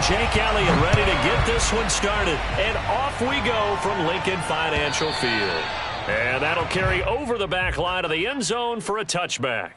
Jake Elliott ready to get this one started. And off we go from Lincoln Financial Field. And that'll carry over the back line of the end zone for a touchback.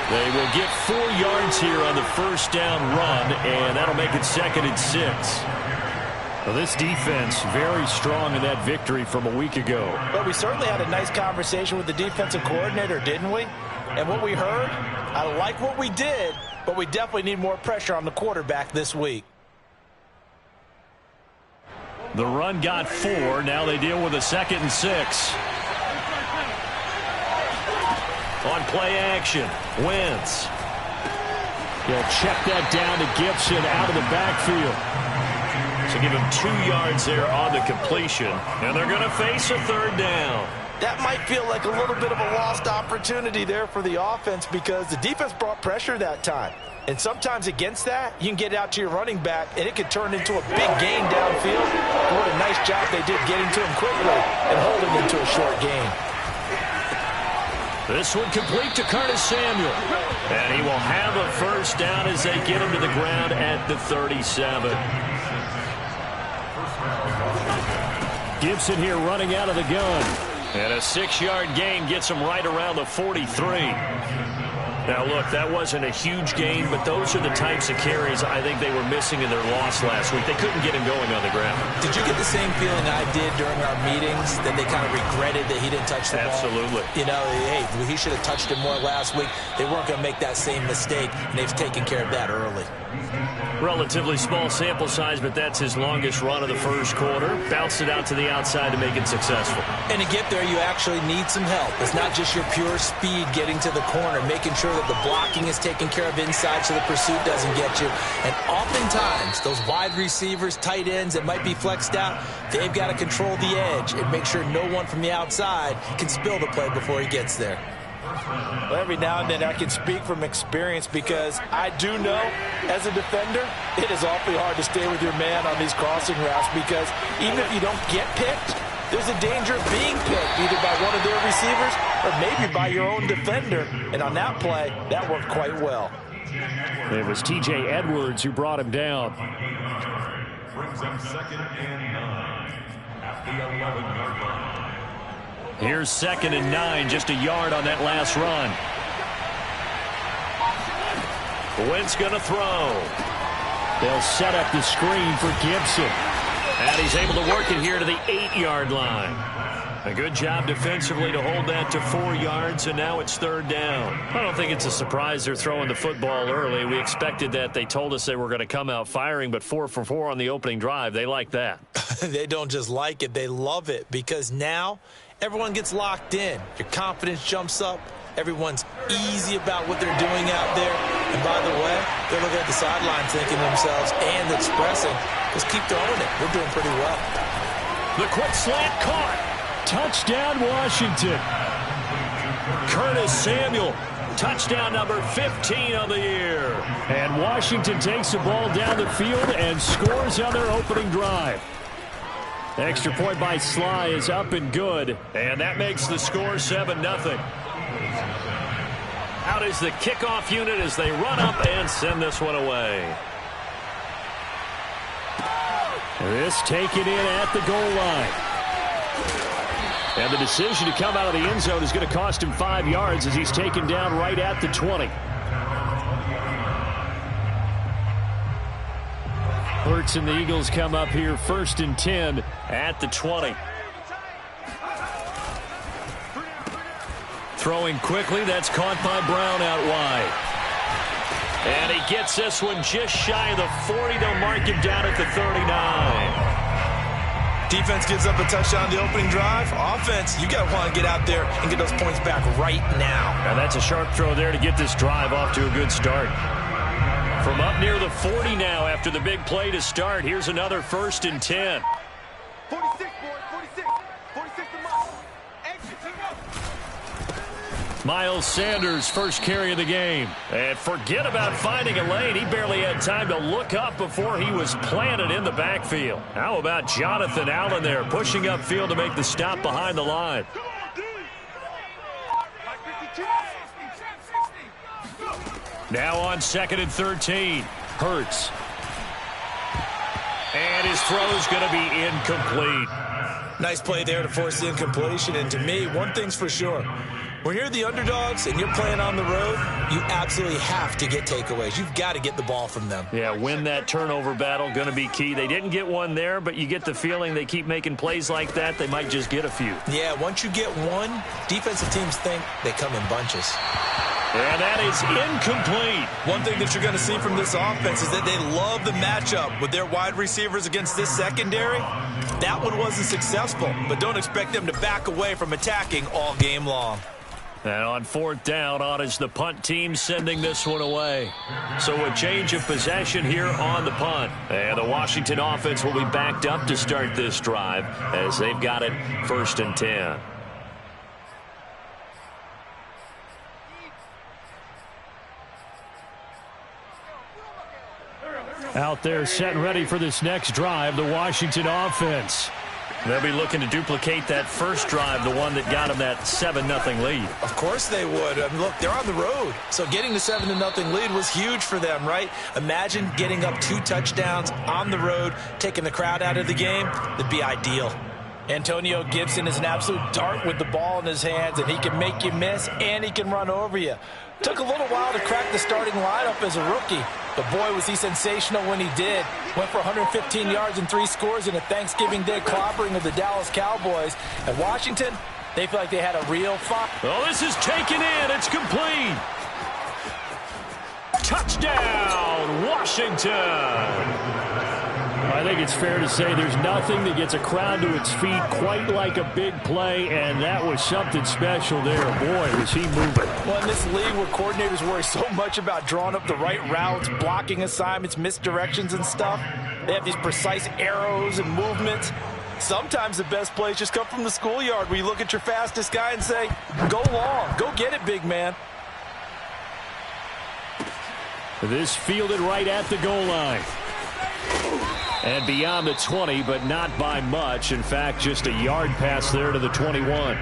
They will get 4 yards here on the first down run, and that'll make it 2nd and 6. Well, this defense very strong in that victory from a week ago. But we certainly had a nice conversation with the defensive coordinator, didn't we? And what we heard, I like what we did, but we definitely need more pressure on the quarterback this week. The run got 4. Now they deal with a 2nd and 6. On play action, Wentz. He'll check that down to Gibson out of the backfield. So give him 2 yards there on the completion. And they're going to face a 3rd down. That might feel like a little bit of a lost opportunity there for the offense because the defense brought pressure that time. And sometimes against that, you can get out to your running back, and it could turn into a big gain downfield. But what a nice job they did getting to him quickly and holding him to a short gain. This one complete to Curtis Samuel. And he will have a first down as they get him to the ground at the 37. Gibson here running out of the gun. And a 6-yard gain gets him right around the 43. Now, look, that wasn't a huge gain, but those are the types of carries I think they were missing in their loss last week. They couldn't get him going on the ground. Did you get the same feeling I did during our meetings, that they kind of regretted that he didn't touch the ball? Absolutely. You know, hey, he should have touched it more last week. They weren't going to make that same mistake, and they've taken care of that early. Relatively small sample size, but that's his longest run of the first quarter. Bounced it out to the outside to make it successful. And to get there, you actually need some help. It's not just your pure speed getting to the corner, making sure that the blocking is taken care of inside so the pursuit doesn't get you. And oftentimes, those wide receivers, tight ends that might be flexed out, they've got to control the edge and make sure no one from the outside can spill the play before he gets there. Well, every now and then I can speak from experience because I do know, as a defender, it is awfully hard to stay with your man on these crossing routes because even if you don't get picked, there's a danger of being picked either by one of their receivers or maybe by your own defender. And on that play, that worked quite well. It was T.J. Edwards who brought him down. Brings them 2nd and 9 at the 11-yard line. Here's 2nd and 9, just a yard on that last run. Wentz going to throw. They'll set up the screen for Gibson. And he's able to work it here to the 8-yard line. A good job defensively to hold that to 4 yards, and now it's 3rd down. I don't think it's a surprise they're throwing the football early. We expected that. They told us they were going to come out firing, but 4 for 4 on the opening drive. They like that. They don't just like it, they love it, because now everyone gets locked in. Your confidence jumps up. Everyone's easy about what they're doing out there. And by the way, they're looking at the sideline thinking to themselves and expressing, just keep throwing it. We're doing pretty well. The quick slant caught. Touchdown, Washington. Curtis Samuel, touchdown number 15 of the year. And Washington takes the ball down the field and scores on their opening drive. Extra point by Sly is up and good. And that makes the score 7-0. Out is the kickoff unit as they run up and send this one away. This taken in at the goal line. And the decision to come out of the end zone is going to cost him 5 yards as he's taken down right at the 20. Hurts and the Eagles come up here 1st and 10 at the 20. Throwing quickly, that's caught by Brown out wide. And he gets this one just shy of the 40. They'll mark him down at the 39. Defense gives up a touchdown the opening drive. Offense, you got to want to get out there and get those points back right now. And that's a sharp throw there to get this drive off to a good start. From up near the 40 now after the big play to start. Here's another 1st and 10. 46, boys, 46. 46 to mark. Miles Sanders, first carry of the game. And forget about finding a lane. He barely had time to look up before he was planted in the backfield. How about Jonathan Allen there, pushing upfield to make the stop behind the line. Now on 2nd and 13. Hurts. And his throw's going to be incomplete. Nice play there to force the incompletion. And to me, one thing's for sure. When you're the underdogs and you're playing on the road, you absolutely have to get takeaways. You've got to get the ball from them. Yeah, win that turnover battle, going to be key. They didn't get one there, but you get the feeling they keep making plays like that, they might just get a few. Yeah, once you get one, defensive teams think they come in bunches. And that is incomplete. One thing that you're going to see from this offense is that they love the matchup with their wide receivers against this secondary. That one wasn't successful, but don't expect them to back away from attacking all game long. And on 4th down, on is the punt team sending this one away. So a change of possession here on the punt. And the Washington offense will be backed up to start this drive as they've got it 1st and 10. Out there set and ready for this next drive, the Washington offense. They'll be looking to duplicate that first drive, the one that got them that 7-0 lead. Of course they would. I mean, look, they're on the road. So getting the 7-0 lead was huge for them, right? Imagine getting up 2 touchdowns on the road, taking the crowd out of the game. That'd be ideal. Antonio Gibson is an absolute dart with the ball in his hands, and he can make you miss, and he can run over you. Took a little while to crack the starting lineup as a rookie, but boy, was he sensational when he did. Went for 115 yards and 3 scores in a Thanksgiving Day clobbering of the Dallas Cowboys. And Washington, they feel like they had a real fight. Oh, this is taken in. It's complete. Touchdown, Washington. I think it's fair to say there's nothing that gets a crowd to its feet quite like a big play, and that was something special there. Boy, was he moving. Well, in this league where coordinators worry so much about drawing up the right routes, blocking assignments, misdirections and stuff, they have these precise arrows and movements. Sometimes the best plays just come from the schoolyard where you look at your fastest guy and say, go long, go get it, big man. This fielded right at the goal line. And beyond the 20, but not by much. In fact, just a yard pass there to the 21.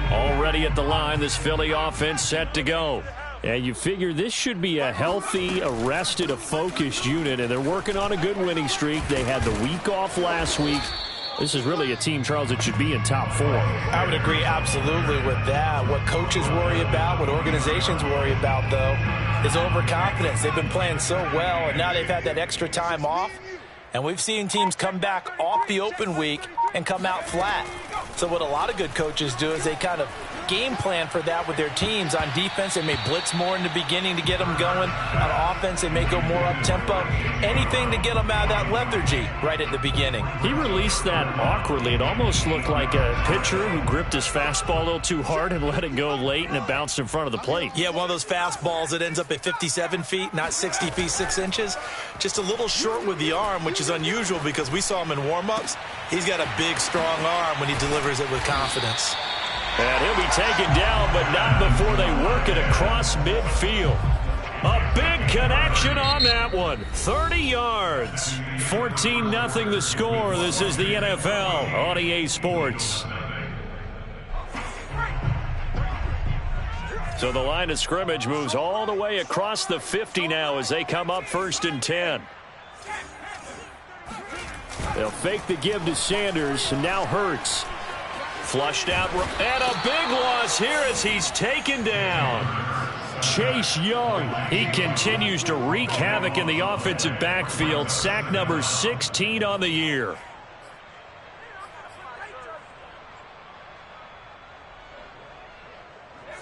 Already at the line, this Philly offense set to go. And you figure this should be a healthy, a rested, a focused unit, and they're working on a good winning streak. They had the week off last week. This is really a team, Charles, that should be in top 4. I would agree absolutely with that. What coaches worry about, what organizations worry about, though, is overconfidence. They've been playing so well, and now they've had that extra time off. And we've seen teams come back off the open week and come out flat. So what a lot of good coaches do is they kind of game plan for that with their teams. On defense, they may blitz more in the beginning to get them going. On offense, they may go more up-tempo. Anything to get them out of that lethargy right at the beginning. He released that awkwardly. It almost looked like a pitcher who gripped his fastball a little too hard and let it go late, and it bounced in front of the plate. Yeah, one of those fastballs that ends up at 57 feet, not 60 feet, 6 inches. Just a little short with the arm, which is unusual because we saw him in warm-ups. He's got a big, strong arm when he delivers it with confidence. And he'll be taken down, but not before they work it across midfield. A big connection on that one. 30 yards. 14-0 the score. This is the NFL on EA Sports. So the line of scrimmage moves all the way across the 50 now as they come up 1st and 10. They'll fake the give to Sanders, and now Hurts. Flushed out, and a big loss here as he's taken down. Chase Young, he continues to wreak havoc in the offensive backfield. Sack number 16 on the year.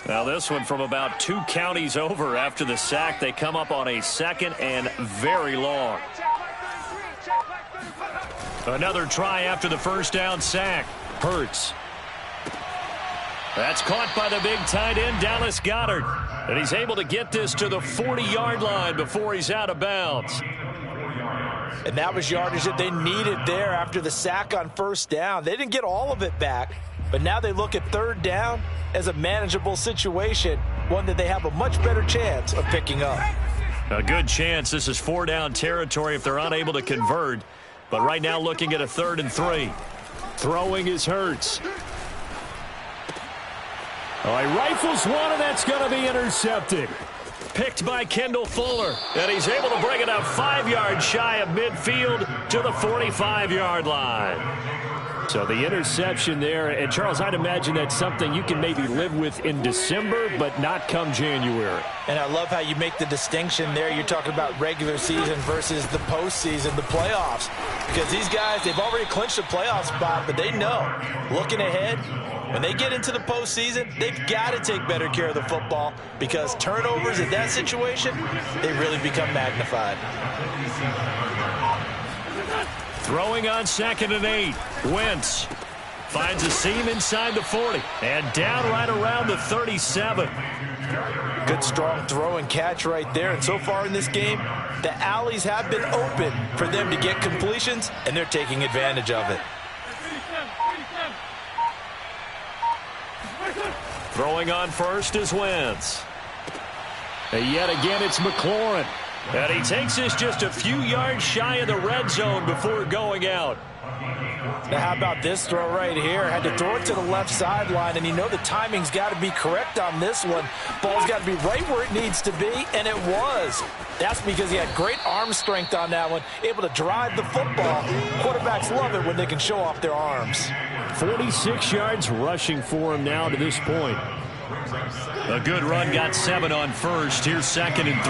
Now this one from about 2 counties over after the sack. They come up on a 2nd and very long. Another try after the first down sack. Hurts. That's caught by the big tight end, Dallas Goedert. And he's able to get this to the 40-yard line before he's out of bounds. And that was yardage that they needed there after the sack on first down. They didn't get all of it back, but now they look at third down as a manageable situation, one that they have a much better chance of picking up. A good chance. This is 4-down territory if they're unable to convert. But right now looking at a 3rd and 3. Throwing is Hurts. Oh, he rifles one, and that's going to be intercepted. Picked by Kendall Fuller. And he's able to bring it up 5 yards shy of midfield to the 45-yard line. So the interception there. And, Charles, I'd imagine that's something you can maybe live with in December, but not come January. And I love how you make the distinction there. You're talking about regular season versus the postseason, the playoffs. Because these guys, they've already clinched a playoff spot, but they know, looking ahead, when they get into the postseason, they've got to take better care of the football because turnovers in that situation, they really become magnified. Throwing on 2nd and 8. Wentz finds a seam inside the 40 and down right around the 37. Good strong throw and catch right there. And so far in this game, the alleys have been open for them to get completions, and they're taking advantage of it. Throwing on first is Wentz. And yet again, it's McLaurin. And he takes this just a few yards shy of the red zone before going out. Now, how about this throw right here? Had to throw it to the left sideline, and you know the timing's got to be correct on this one. Ball's got to be right where it needs to be, and it was. That's because he had great arm strength on that one, able to drive the football. Quarterbacks love it when they can show off their arms. 46 yards rushing for him now to this point. A good run, got 7 on first. Here's 2nd and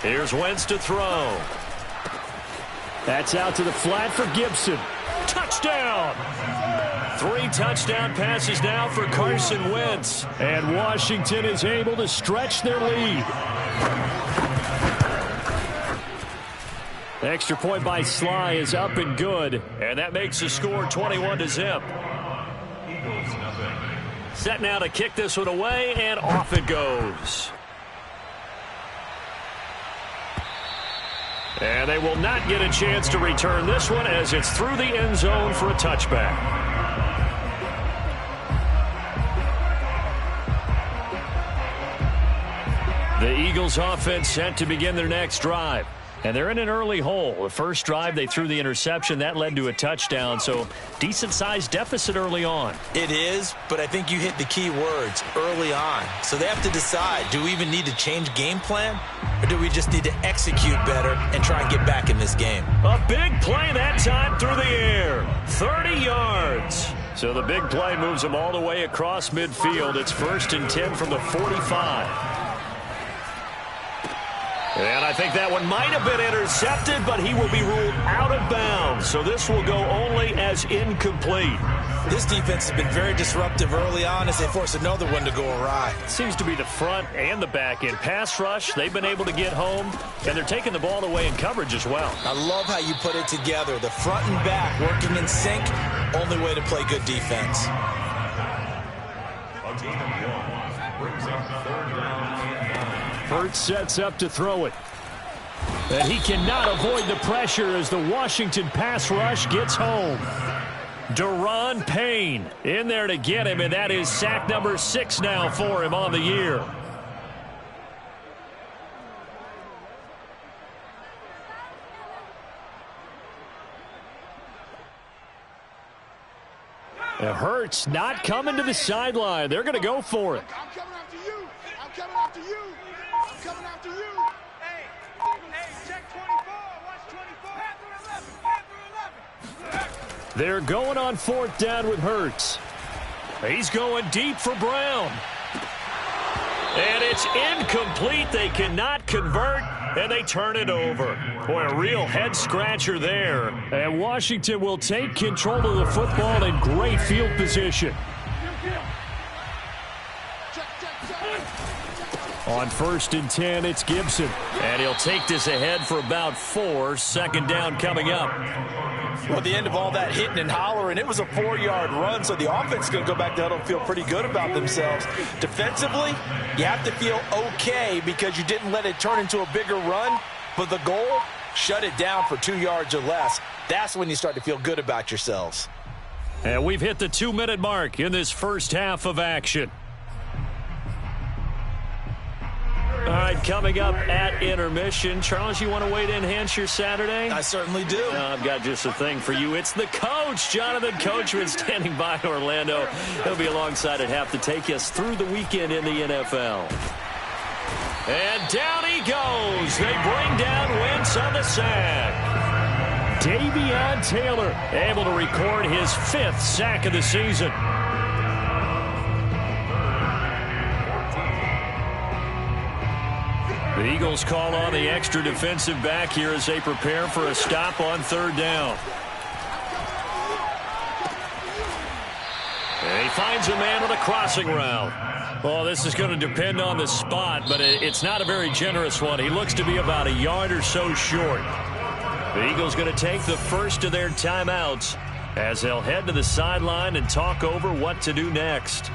3. Here's Wentz to throw. That's out to the flat for Gibson. Touchdown! 3 touchdown passes now for Carson Wentz. And Washington is able to stretch their lead. The extra point by Sly is up and good. And that makes the score 21-0. Set now to kick this one away, and off it goes. And they will not get a chance to return this one as it's through the end zone for a touchback. The Eagles offense set to begin their next drive. And they're in an early hole. The first drive, they threw the interception. That led to a touchdown, so decent-sized deficit early on. It is, but I think you hit the key words, early on. So they have to decide, do we even need to change game plan, or do we just need to execute better and try and get back in this game? A big play that time through the air. 30 yards. So the big play moves them all the way across midfield. It's 1st and 10 from the 45. And I think that one might have been intercepted, but he will be ruled out of bounds. So this will go only as incomplete. This defense has been very disruptive early on as they force another one to go awry. Seems to be the front and the back end. Pass rush, they've been able to get home, and they're taking the ball away in coverage as well. I love how you put it together. The front and back working in sync, only way to play good defense. Hurts sets up to throw it. And he cannot avoid the pressure as the Washington pass rush gets home. Deron Payne in there to get him, and that is sack number 6 now for him on the year. And Hurts not coming to the sideline. They're going to go for it. I'm coming after you. I'm coming after you. I'm coming after you. Hey, check 24. Watch 24. They're going on 4th down with Hurts. He's going deep for Brown. And it's incomplete. They cannot convert, and they turn it over. Boy, a real head-scratcher there. And Washington will take control of the football in great field position. On 1st and 10, it's Gibson. And he'll take this ahead for about 4. Second down coming up. Well, at the end of all that hitting and hollering, it was a 4-yard run, so the offense is going to go back to huddle and feel pretty good about themselves. Defensively, you have to feel okay because you didn't let it turn into a bigger run, but the goal, shut it down for 2 yards or less. That's when you start to feel good about yourselves. And we've hit the 2-minute mark in this first half of action. All right, coming up at intermission. Charles, you want to wait in Hampshire Saturday? I certainly do. I've got just a thing for you. It's the coach, Jonathan Coachman, standing by in Orlando. He'll be alongside at half to take us through the weekend in the NFL. And down he goes. They bring down Wentz on the sack. Davion Taylor able to record his 5th sack of the season. The Eagles call on the extra defensive back here as they prepare for a stop on 3rd down. And he finds a man on a crossing route. Well, this is going to depend on the spot, but it's not a very generous one. He looks to be about a yard or so short. The Eagles going to take the first of their timeouts as they'll head to the sideline and talk over what to do next.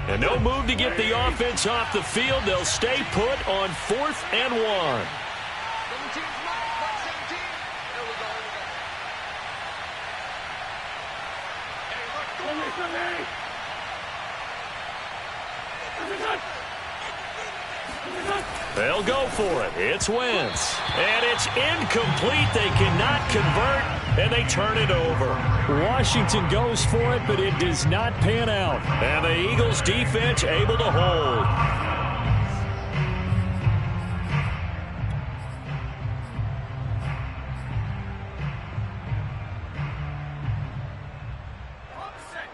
And no move to get the offense off the field. They'll stay put on 4th and 1. They'll go for it. It's Wentz. And it's incomplete. They cannot convert, and they turn it over. Washington goes for it, but it does not pan out. And the Eagles defense able to hold.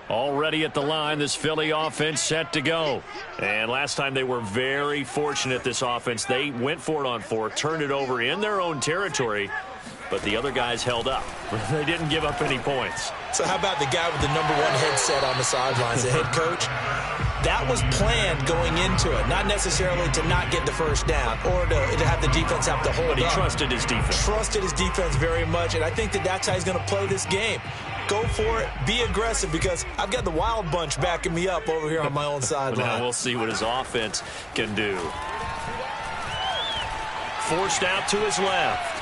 Already at the line, this Philly offense set to go. And last time they were very fortunate, this offense. They went for it on 4, turned it over in their own territory, but the other guys held up. They didn't give up any points. So how about the guy with the #1 headset on the sidelines, the head coach? That was planned going into it, not necessarily to not get the first down or to have the defense have to hold But he up. trusted his defense. Trusted his defense very much, and I think that's how he's going to play this game. Go for it. Be aggressive, because I've got the wild bunch backing me up over here on my own sideline. Now we'll see what his offense can do. Forced out to his left.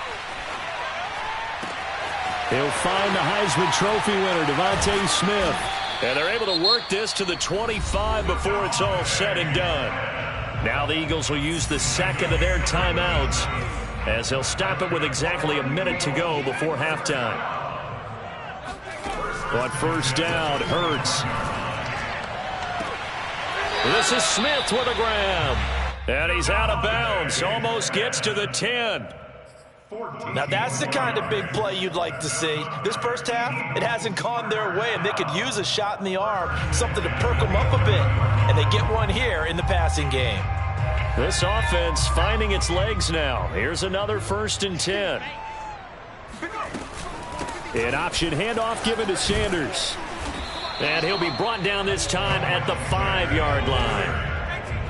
He'll find the Heisman Trophy winner, Devontae Smith. And they're able to work this to the 25 before it's all said and done. Now the Eagles will use the second of their timeouts as they'll stop it with exactly a minute to go before halftime. On first down, Hurts. This is Smith with a grab. And he's out of bounds. Almost gets to the 10. Now that's the kind of big play you'd like to see. This first half, it hasn't gone their way, and they could use a shot in the arm, something to perk them up a bit. And they get one here in the passing game. This offense finding its legs now. Here's another 1st and 10. An option handoff given to Sanders. And he'll be brought down this time at the 5-yard line.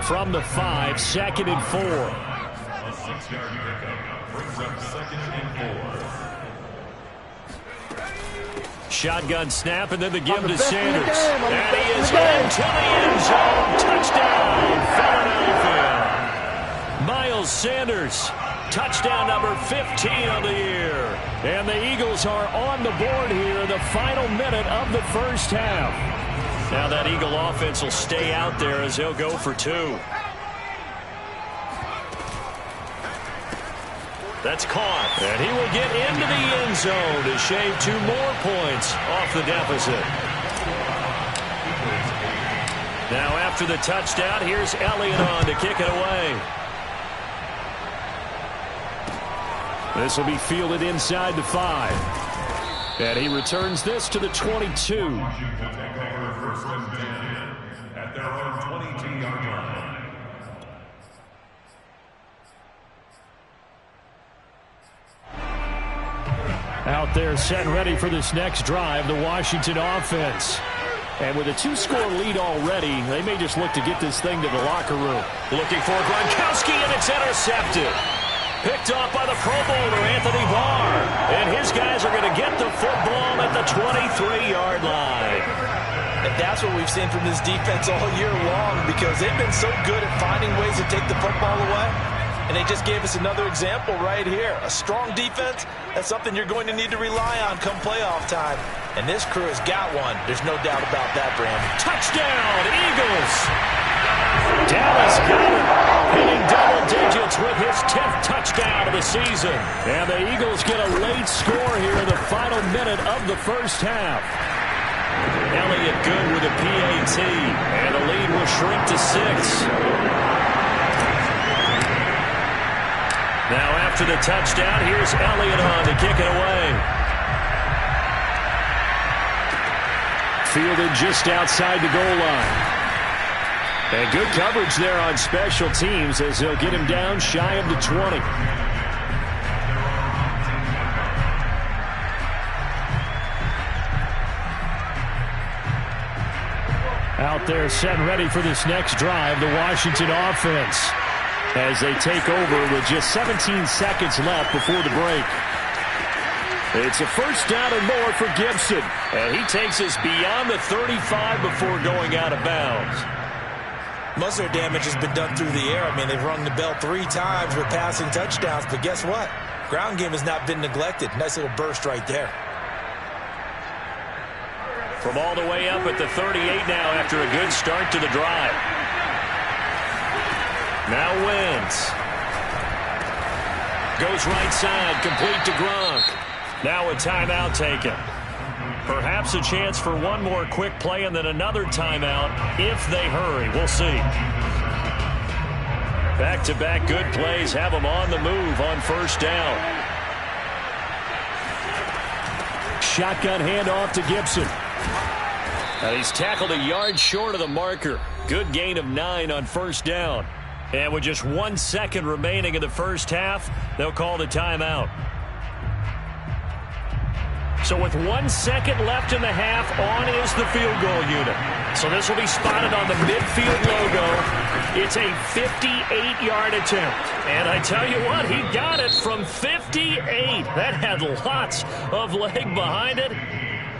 From the 5, 2nd and 4. A 6-yard pickup brings up 2nd and 4. Shotgun snap, and then the give to Sanders. And he is into the end zone. Touchdown, Philadelphia. Miles Sanders, touchdown number 15 on the year. And the Eagles are on the board here in the final minute of the first half. Now that Eagle offense will stay out there as they'll go for 2. That's caught. And he will get into the end zone to shave 2 more points off the deficit. Now after the touchdown, here's Elliott on to kick it away. This will be fielded inside the 5. And he returns this to the 22. Washington take over 1st and 10 at their own 22-yard line. Out there set and ready for this next drive, the Washington offense. And with a 2-score lead already, they may just look to get this thing to the locker room. Looking for Gronkowski, and it's intercepted. Picked off by the Pro Bowler, Anthony Barr. And his guys are going to get the football at the 23-yard line. And that's what we've seen from this defense all year long, because they've been so good at finding ways to take the football away. And they just gave us another example right here. A strong defense, that's something you're going to need to rely on come playoff time. And this crew has got one. There's no doubt about that, Brandon. Touchdown, Eagles. Dallas got it, hitting double digits with his 10th touchdown of the season. And the Eagles get a late score here in the final minute of the first half. Elliott good with a PAT, and the lead will shrink to 6. Now after the touchdown, here's Elliott on to kick it away. Fielded just outside the goal line. And good coverage there on special teams as they'll get him down shy of the 20. Out there set and ready for this next drive, the Washington offense, as they take over with just 17 seconds left before the break. It's a first down and more for Gibson. And he takes us beyond the 35 before going out of bounds. Most of their damage has been done through the air. I mean, they've rung the bell 3 times with passing touchdowns, but guess what? Ground game has not been neglected. Nice little burst right there. From all the way up at the 38 now after a good start to the drive. Now Wentz. Goes right side, complete to Gronk. Now a timeout taken. Perhaps a chance for one more quick play and then another timeout if they hurry. We'll see. Back-to-back good plays have them on the move on first down. Shotgun handoff to Gibson. And he's tackled a yard short of the marker. Good gain of 9 on first down. And with just 1 second remaining in the first half, they'll call the timeout. So with 1 second left in the half, on is the field goal unit. So this will be spotted on the midfield logo. It's a 58-yard attempt. And I tell you what, he got it from 58. That had lots of leg behind it.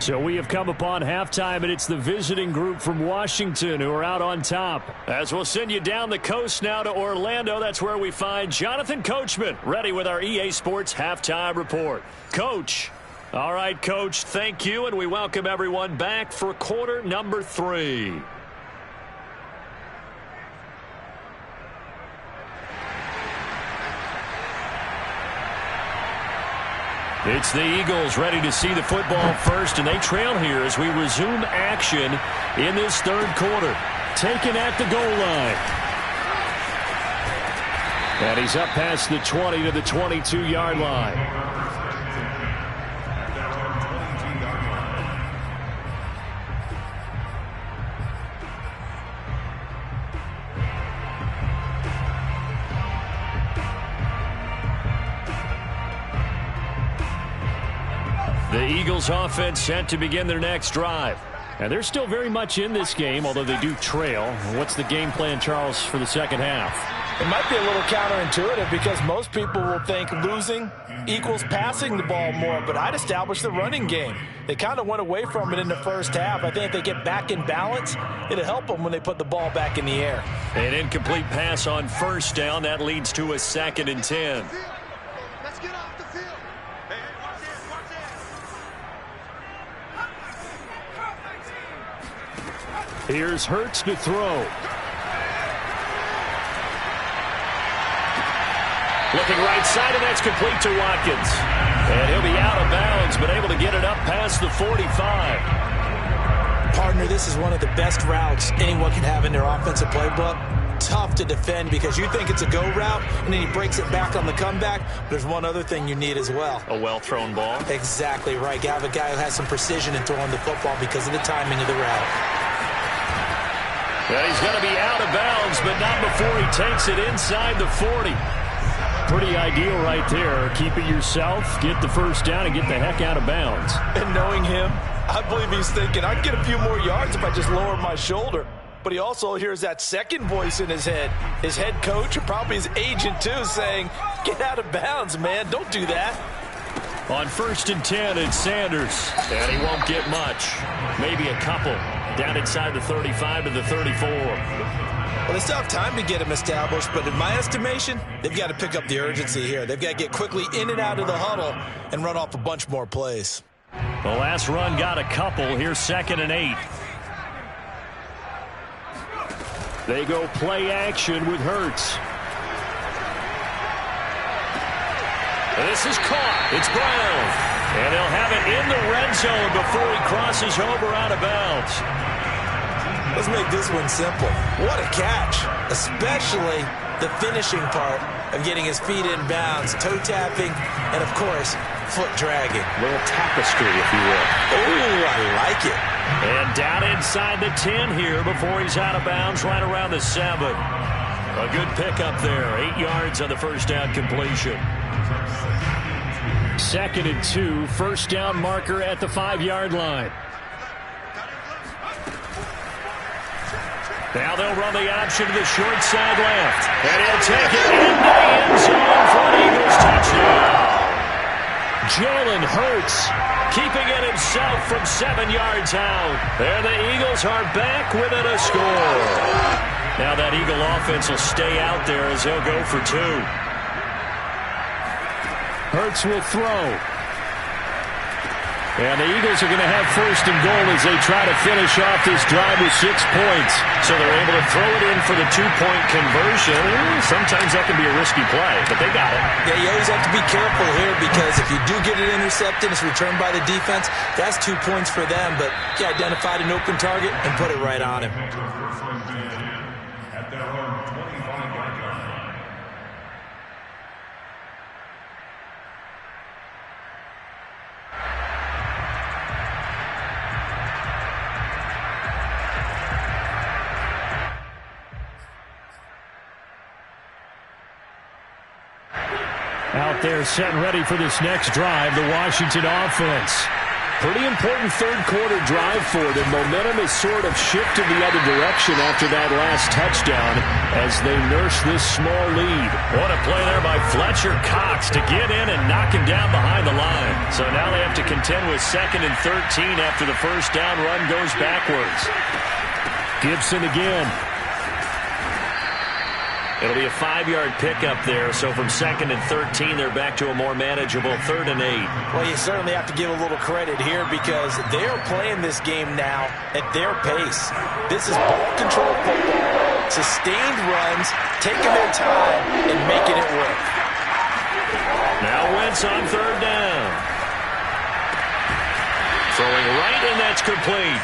So we have come upon halftime, and it's the visiting group from Washington who are out on top. As we'll send you down the coast now to Orlando, that's where we find Jonathan Coachman, ready with our EA Sports Halftime Report. Coach. All right, Coach, thank you, and we welcome everyone back for quarter number 3. It's the Eagles ready to see the football first, and they trail here as we resume action in this third quarter. Taken at the goal line. And he's up past the 20 to the 22-yard line. The Eagles offense set to begin their next drive. And they're still very much in this game, although they do trail. What's the game plan, Charles, for the second half? It might be a little counterintuitive because most people will think losing equals passing the ball more, but I'd establish the running game. They kind of went away from it in the first half. I think if they get back in balance, it'll help them when they put the ball back in the air. An incomplete pass on first down. That leads to a 2nd and 10. Let's get off the field. Hey, watch this, watch this. Here's Hurts to throw. Looking right side, and that's complete to Watkins. And he'll be out of bounds, but able to get it up past the 45. Partner, this is one of the best routes anyone can have in their offensive playbook. Tough to defend because you think it's a go route, and then he breaks it back on the comeback. There's one other thing you need as well. A well-thrown ball. Exactly right. You have a guy who has some precision in throwing the football because of the timing of the route. Well, he's going to be out of bounds, but not before he takes it inside the 40. Pretty ideal right there. Keep it yourself, get the first down, and get the heck out of bounds. And knowing him, I believe he's thinking, I can get a few more yards if I just lower my shoulder. But he also hears that second voice in his head. His head coach, or probably his agent too, saying, get out of bounds, man. Don't do that. On 1st and 10, it's Sanders. And he won't get much. Maybe a couple. Down inside the 35 to the 34. Well, they still have time to get him established, but in my estimation, they've got to pick up the urgency here. They've got to get quickly in and out of the huddle and run off a bunch more plays. The last run got a couple. Here's 2nd and 8. They go play action with Hurts. This is caught. It's Brown. And they'll have it in the red zone before he crosses over out of bounds. Let's make this one simple. What a catch, especially the finishing part of getting his feet in bounds, toe tapping, and of course, foot dragging. A little tapestry, if you will. Ooh, I like it. And down inside the 10 here before he's out of bounds, right around the 7. A good pickup there. 8 yards on the first down completion. 2nd and 2, first down marker at the 5-yard line. Now they'll run the option to the short side left. And he'll take it in the end zone for an Eagles touchdown. Jalen Hurts keeping it himself from 7 yards out. And the Eagles are back within a score. Now that Eagle offense will stay out there as they'll go for 2. Hurts will throw. And the Eagles are going to have first and goal as they try to finish off this drive with 6 points. So they're able to throw it in for the 2-point conversion. Sometimes that can be a risky play, but they got it. Yeah, you always have to be careful here because if you do get it intercepted, it's returned by the defense. That's 2 points for them, but he identified an open target and put it right on him. At their own 25-yard line. Out there set and ready for this next drive, the Washington offense. Pretty important third-quarter drive for them. Momentum has sort of shifted the other direction after that last touchdown as they nurse this small lead. What a play there by Fletcher Cox to get in and knock him down behind the line. So now they have to contend with 2nd and 13 after the first down run goes backwards. Gibson again. It'll be a 5-yard pickup there, so from 2nd and 13, they're back to a more manageable 3rd and 8. Well, you certainly have to give a little credit here because they're playing this game now at their pace. This is ball control football, sustained runs, taking their time, and making it work. Now Wentz on 3rd down. Throwing right, and that's complete.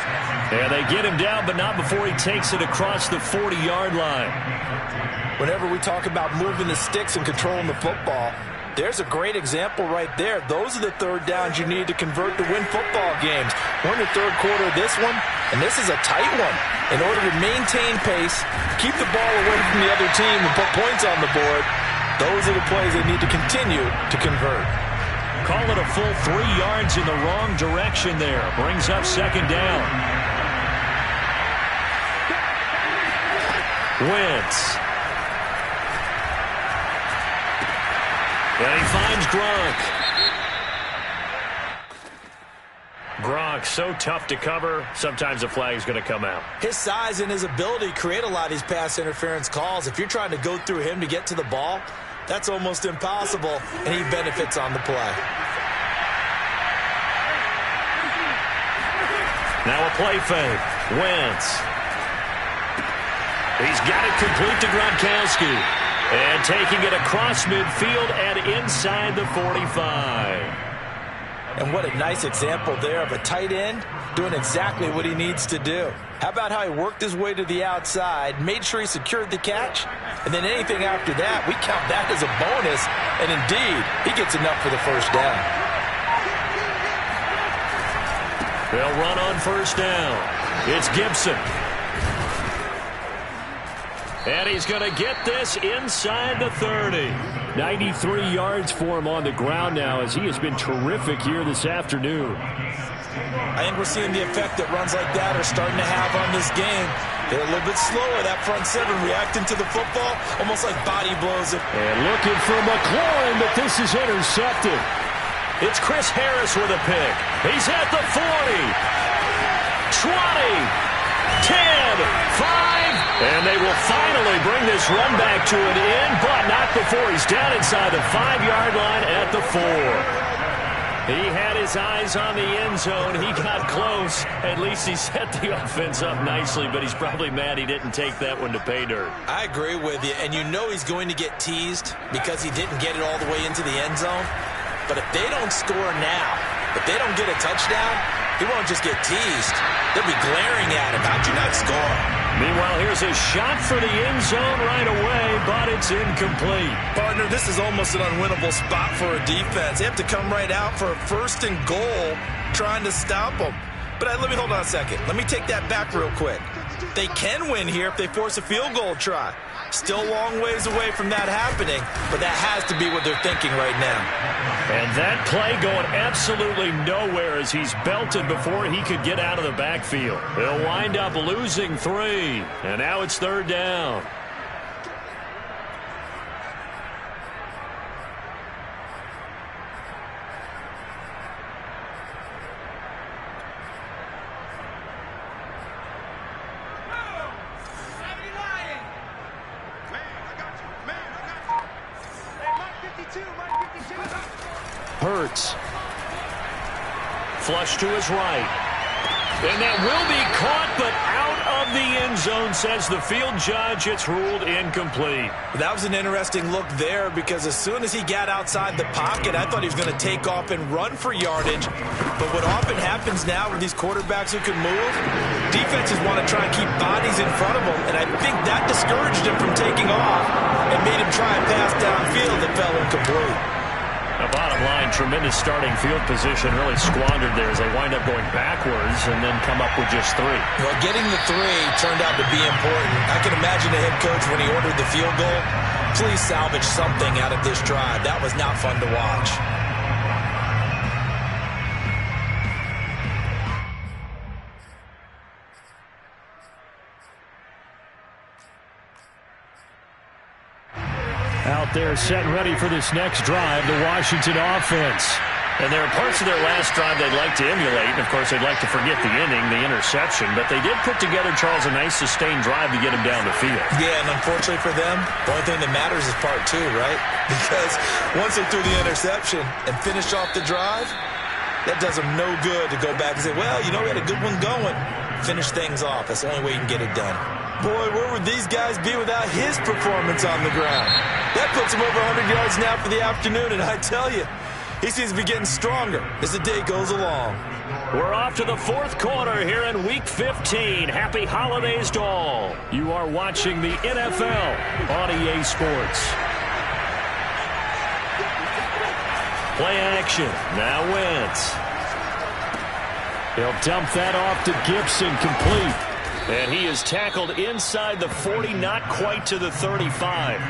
And they get him down, but not before he takes it across the 40-yard line. Whenever we talk about moving the sticks and controlling the football, there's a great example right there. Those are the 3rd downs you need to convert to win football games. We're in the 3rd quarter of this one, and this is a tight one. In order to maintain pace, keep the ball away from the other team, and put points on the board, those are the plays they need to continue to convert. Call it a full 3 yards in the wrong direction there. Brings up 2nd down. Wentz. And he finds Gronk. Gronk, so tough to cover. Sometimes a flag's going to come out. His size and his ability create a lot of these pass interference calls. If you're trying to go through him to get to the ball, that's almost impossible, and he benefits on the play. Now a play fake. Wentz. He's got it complete to Gronkowski. And taking it across midfield and inside the 45. And what a nice example there of a tight end doing exactly what he needs to do. How about how he worked his way to the outside, made sure he secured the catch, and then anything after that, we count that as a bonus. And indeed, he gets enough for the first down. They'll run on 1st down. It's Gibson. And he's going to get this inside the 30. 93 yards for him on the ground now as he has been terrific here this afternoon. I think we're seeing the effect that runs like that are starting to have on this game. They're a little bit slower, that front 7 reacting to the football, almost like body blows it. And looking for McLaurin, but this is intercepted. It's Chris Harris with a pick. He's at the 40. 20. 10. 5. And they will finally bring this run back to an end, but not before he's down inside the 5-yard line at the 4. He had his eyes on the end zone. He got close. At least he set the offense up nicely, but he's probably mad he didn't take that one to pay dirt. I agree with you, and you know he's going to get teased because he didn't get it all the way into the end zone. But if they don't score now, if they don't get a touchdown, he won't just get teased. They'll be glaring at him. How'd you not score? Meanwhile, here's a shot for the end zone right away, but it's incomplete. Partner, this is almost an unwinnable spot for a defense. They have to come right out for a 1st and goal trying to stop them. But let me hold on a second. Let me take that back real quick. They can win here if they force a field goal try. Still a long ways away from that happening, but that has to be what they're thinking right now. And that play going absolutely nowhere as he's belted before he could get out of the backfield. They'll wind up losing 3, and now it's 3rd down. flush to his right. And that will be caught, but out of the end zone, says the field judge. It's ruled incomplete. That was an interesting look there because as soon as he got outside the pocket, I thought he was going to take off and run for yardage. But what often happens now with these quarterbacks who can move, defenses want to try and keep bodies in front of them, and I think that discouraged him from taking off and made him try and pass downfield that fell incomplete. The bottom line, tremendous starting field position, really squandered there as they wind up going backwards and then come up with just 3. Well, getting the 3 turned out to be important. I can imagine the head coach when he ordered the field goal, please salvage something out of this drive. That was not fun to watch. Out there set and ready for this next drive, the Washington offense. And there are parts of their last drive they'd like to emulate. And, of course, they'd like to forget the ending, the interception. But they did put together, Charles, a nice sustained drive to get him down the field. Yeah, and unfortunately for them, the only thing that matters is part 2, right? Because once they threw the interception and finished off the drive, that does them no good to go back and say, well, you know, we had a good one going. Finish things off. That's the only way you can get it done. Boy, where would these guys be without his performance on the ground? That puts him over 100 yards now for the afternoon, and I tell you, he seems to be getting stronger as the day goes along. We're off to the 4th quarter here in Week 15. Happy holidays to all. You are watching the NFL on EA Sports. Play action. Now Wentz. He'll dump that off to Gibson, complete. And he is tackled inside the 40, not quite to the 35.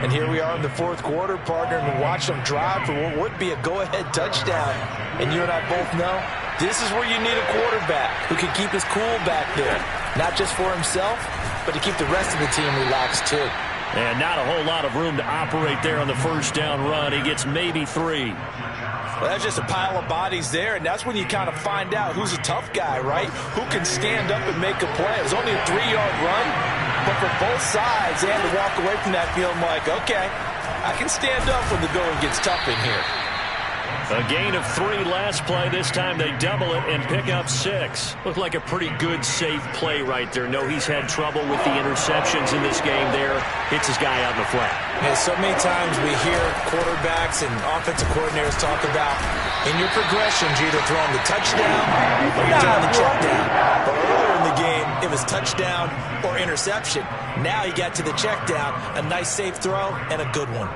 And here we are in the 4th quarter, partner, and watch them drive for what would be a go-ahead touchdown. And you and I both know this is where you need a quarterback who can keep his cool back there. Not just for himself, but to keep the rest of the team relaxed too. And not a whole lot of room to operate there on the first down run. He gets maybe 3. Well, that's just a pile of bodies there, and that's when you kind of find out who's a tough guy, right? Who can stand up and make a play. It was only a 3-yard run, but for both sides, they had to walk away from that feeling like, okay, I can stand up when the going gets tough in here. A gain of 3 last play. This time they double it and pick up 6. Looked like a pretty good, safe play right there. No, he's had trouble with the interceptions in this game there. Hits his guy out in the flat. Yeah, so many times we hear quarterbacks and offensive coordinators talk about in your progressions, you're either throwing the touchdown or you're throwing the check down. But earlier in the game, it was touchdown or interception. Now you got to the check down, a nice safe throw, and a good one.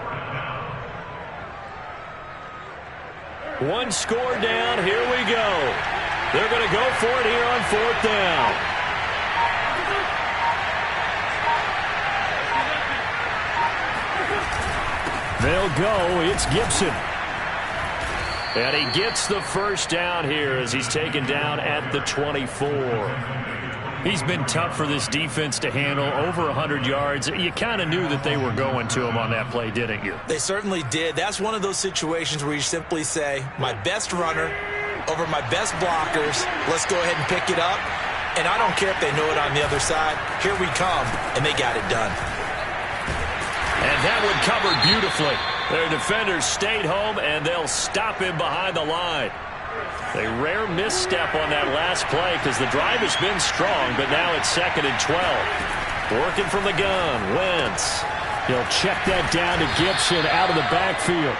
1 score down. Here we go. They're going to go for it here on 4th down. They'll go. It's Gibson. And he gets the first down here as he's taken down at the 24. He's been tough for this defense to handle, over 100 yards. You kind of knew that they were going to him on that play, didn't you? They certainly did. That's one of those situations where you simply say, my best runner over my best blockers, let's go ahead and pick it up. And I don't care if they know it on the other side. Here we come, and they got it done. And that one covered beautifully. Their defenders stayed home, and they'll stop him behind the line. A rare misstep on that last play because the drive has been strong, but now it's 2nd and 12. Working from the gun, Wentz. He'll check that down to Gibson out of the backfield.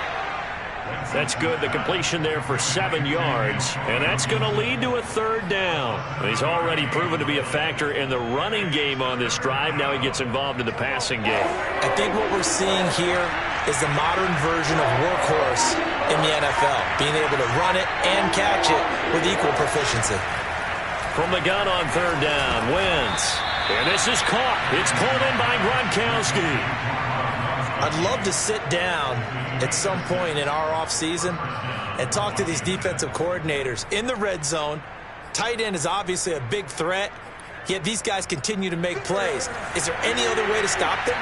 That's good. The completion there for 7 yards, and that's going to lead to a 3rd down. He's already proven to be a factor in the running game on this drive. Now he gets involved in the passing game. I think what we're seeing here is the modern version of workhorse in the NFL, being able to run it and catch it with equal proficiency. From the gun on 3rd down, Wentz. And this is caught. It's pulled in by Gronkowski. I'd love to sit down at some point in our offseason and talk to these defensive coordinators in the red zone. Tight end is obviously a big threat, yet these guys continue to make plays. Is there any other way to stop them?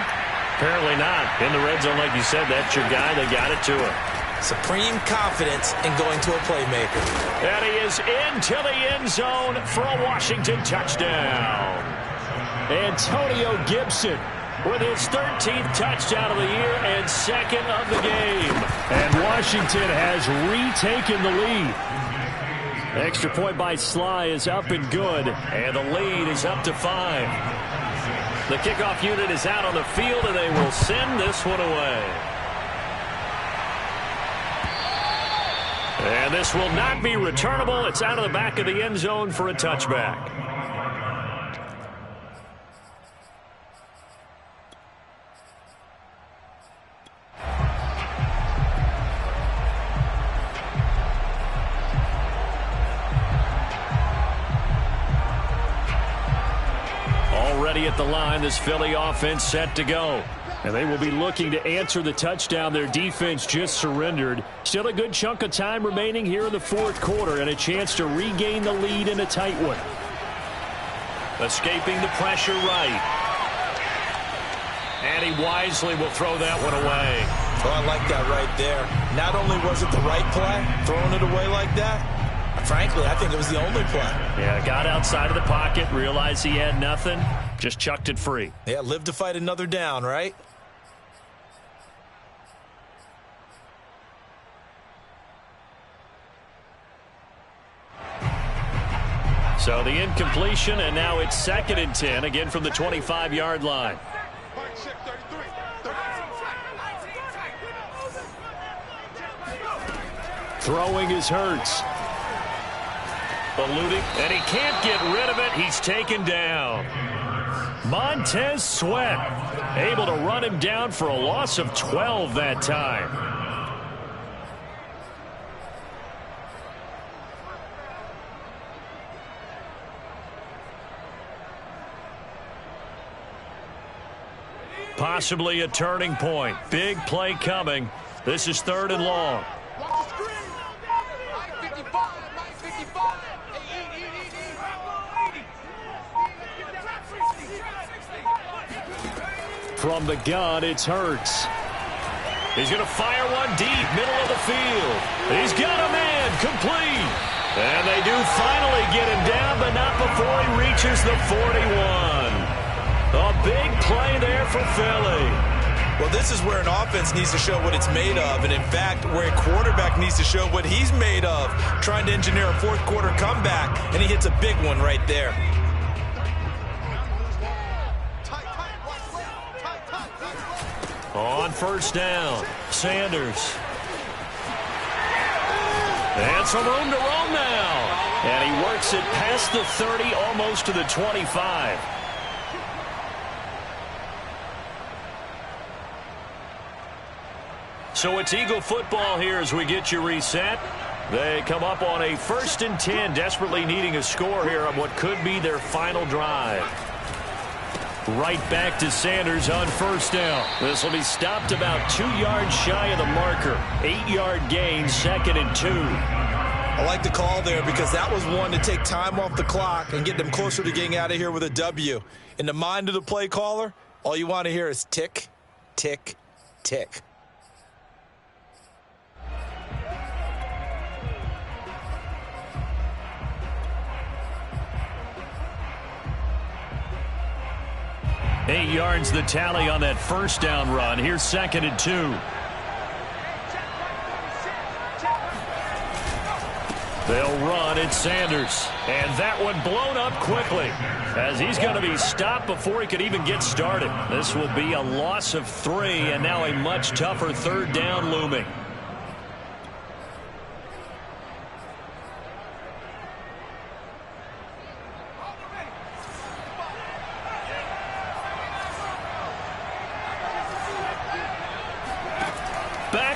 Apparently not. In the red zone, like you said, that's your guy. They got it to him. Supreme confidence in going to a playmaker. And he is into the end zone for a Washington touchdown. Antonio Gibson with his 13th touchdown of the year and 2nd of the game. And Washington has retaken the lead. Extra point by Sly is up and good, and the lead is up to 5. The kickoff unit is out on the field, and they will send this one away. And this will not be returnable. It's out of the back of the end zone for a touchback. Already at the line, this Philly offense set to go. And they will be looking to answer the touchdown their defense just surrendered. Still a good chunk of time remaining here in the fourth quarter and a chance to regain the lead in a tight one. Escaping the pressure right. And he wisely will throw that one away. Oh, I like that right there. Not only was it the right play, throwing it away like that, frankly, I think it was the only play. Yeah, got outside of the pocket, realized he had nothing, just chucked it free. Yeah, live to fight another down, right? So the incompletion, and now it's 2nd and 10, again from the 25-yard line. Throwing is Hurts. Eluding, and he can't get rid of it. He's taken down. Montez Sweat able to run him down for a loss of 12 that time. Possibly a turning point. Big play coming. This is 3rd and long. From the gun, it's Hurts. He's going to fire one deep, middle of the field. He's got a man, complete. And they do finally get him down, but not before he reaches the 41. A big play there for Philly. Well, this is where an offense needs to show what it's made of, and in fact, where a quarterback needs to show what he's made of, trying to engineer a fourth quarter comeback, and he hits a big one right there. On 1st down, Sanders. And some room to roam now. And he works it past the 30, almost to the 25. So it's Eagle football here as we get you reset. They come up on a 1st and 10, desperately needing a score here on what could be their final drive. Right back to Sanders on 1st down. This will be stopped about 2 yards shy of the marker. 8-yard gain, 2nd and 2. I like the call there because that was one to take time off the clock and get them closer to getting out of here with a W. In the mind of the play caller, all you want to hear is tick, tick, tick. Eight yards the tally on that 1st down run. Here's 2nd and 2. They'll run. It's Sanders. And that one blown up quickly as he's going to be stopped before he could even get started. This will be a loss of 3, and now a much tougher 3rd down looming.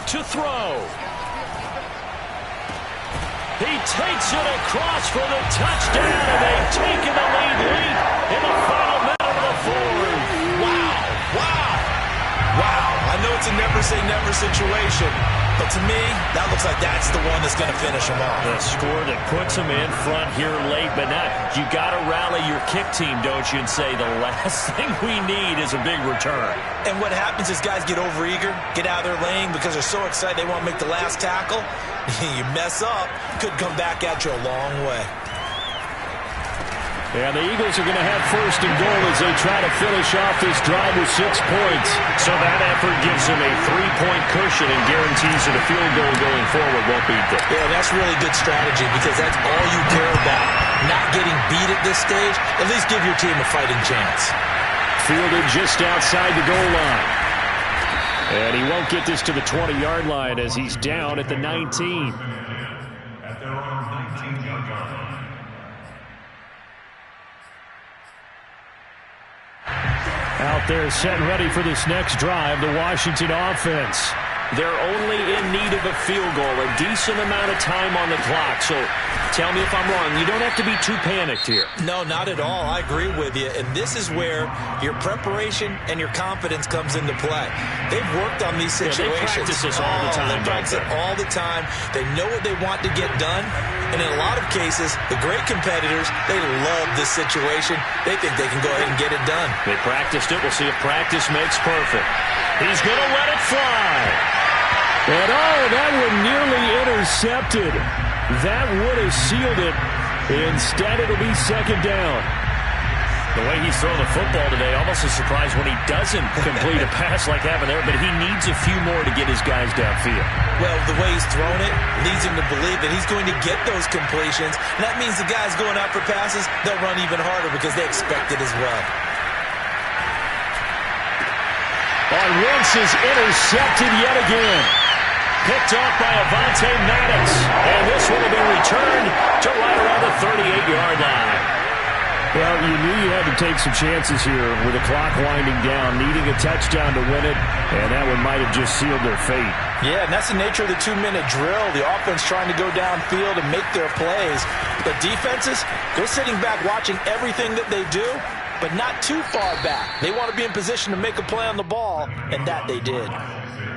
To throw. He takes it across for the touchdown, and they've taken the lead late in the final minute of the 4th. Wow. Wow. Wow. I know it's a never-say-never situation, but to me, that looks like that's the one that's going to finish him off. The score that puts him in front here late, but not. You got to rally your kick team, don't you, and say the last thing we need is a big return. And what happens is guys get overeager, get out of their lane because they're so excited they want to make the last tackle. You mess up, could come back at you a long way. And the Eagles are going to have first and goal as they try to finish off this drive with 6 points. So that effort gives them a 3-point cushion and guarantees that a field goal going forward won't beat them. Yeah, that's really good strategy because that's all you care about. Not getting beat at this stage, at least give your team a fighting chance. Fielded just outside the goal line. And he won't get this to the 20-yard line as he's down at the 19. At their own 19-yard line. Out there set and ready for this next drive, the Washington offense. They're only in need of a field goal, a decent amount of time on the clock. So tell me if I'm wrong. You don't have to be too panicked here. No, not at all. I agree with you. And this is where your preparation and your confidence comes into play. They've worked on these situations. They practice this all the time. They practice it all the time. They know what they want to get done. And in a lot of cases, the great competitors, they love this situation. They think they can go ahead and get it done. They practiced it. We'll see if practice makes perfect. He's going to let it fly. And that one nearly intercepted. That would have sealed it. Instead, it'll be second down. The way he's throwing the football today, almost a surprise when he doesn't complete a pass like happened there, but he needs a few more to get his guys downfield. Well, the way he's thrown it leads him to believe that he's going to get those completions. And that means the guys going out for passes, they'll run even harder because they expect it as well. Wentz is intercepted yet again. Picked off by Avonte Maddox. And this one will be returned to right around the 38-yard line. Well, you knew you had to take some chances here with the clock winding down, needing a touchdown to win it, and that one might have just sealed their fate. Yeah, and that's the nature of the 2-minute drill. The offense trying to go downfield and make their plays. But defenses, they're sitting back watching everything that they do, but not too far back. They want to be in position to make a play on the ball, and that they did.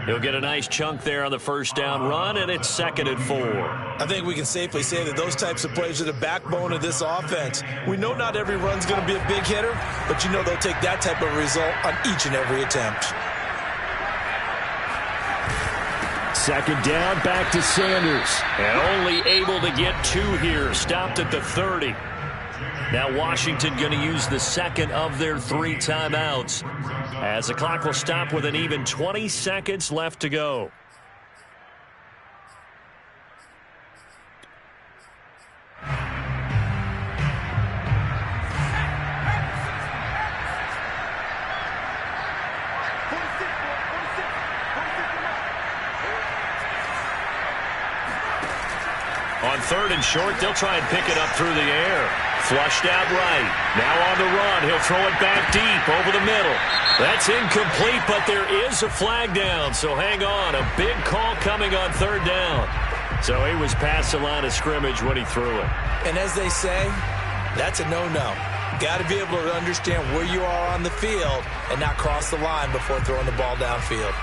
He'll get a nice chunk there on the first down run, and it's 2nd and 4. I think we can safely say that those types of plays are the backbone of this offense. We know not every run's going to be a big hitter, but you know they'll take that type of result on each and every attempt. Second down, back to Sanders. And only able to get 2 here, stopped at the 30. Now Washington going to use the second of their 3 timeouts as the clock will stop with an even 20 seconds left to go. On 3rd and short, they'll try and pick it up through the air. Flushed out right. Now on the run. He'll throw it back deep over the middle. That's incomplete, but there is a flag down, so hang on. A big call coming on 3rd down. So he was past the line of scrimmage when he threw it. And as they say, that's a no-no. Got to be able to understand where you are on the field and not cross the line before throwing the ball downfield.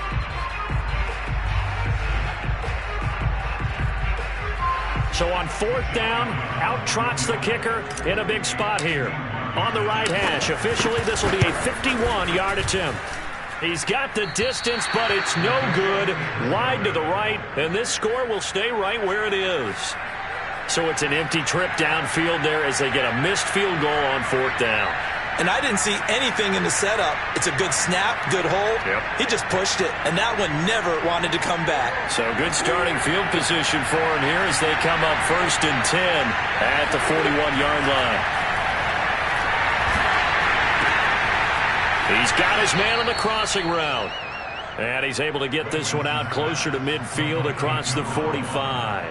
So on 4th down, out trots the kicker in a big spot here. On the right hash, officially this will be a 51-yard attempt. He's got the distance, but it's no good. Wide to the right, and this score will stay right where it is. So it's an empty trip downfield there as they get a missed field goal on 4th down. And I didn't see anything in the setup. It's a good snap, good hold. Yep. He just pushed it, and that one never wanted to come back. So good starting field position for him here as they come up 1st and 10 at the 41-yard line. He's got his man on the crossing route. And he's able to get this one out closer to midfield across the 45.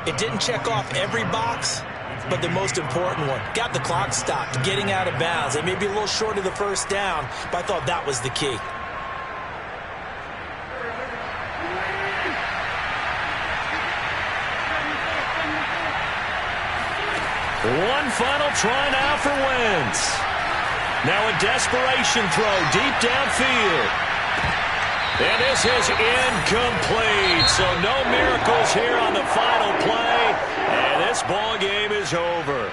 It didn't check off every box, but the most important one. Got the clock stopped, getting out of bounds. They may be a little short of the 1st down, but I thought that was the key. One final try now for Wentz. Now a desperation throw deep downfield. And this is incomplete. So no miracles here on the final play. And this ball game is over.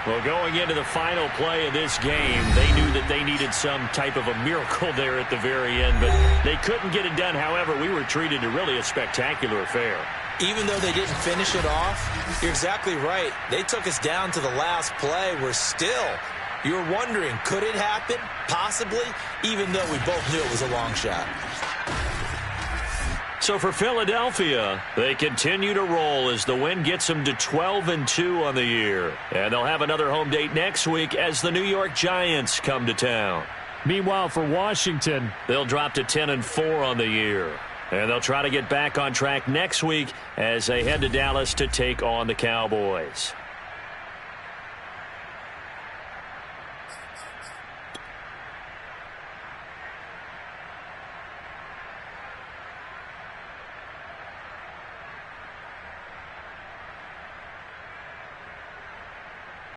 Well, going into the final play of this game, they knew that they needed some type of a miracle there at the very end, but they couldn't get it done. However, we were treated to really a spectacular affair. Even though they didn't finish it off, you're exactly right. They took us down to the last play. You're wondering, could it happen? Possibly, even though we both knew it was a long shot. So for Philadelphia, they continue to roll as the win gets them to 12-2 on the year. And they'll have another home date next week as the New York Giants come to town. Meanwhile, for Washington, they'll drop to 10-4 on the year. And they'll try to get back on track next week as they head to Dallas to take on the Cowboys.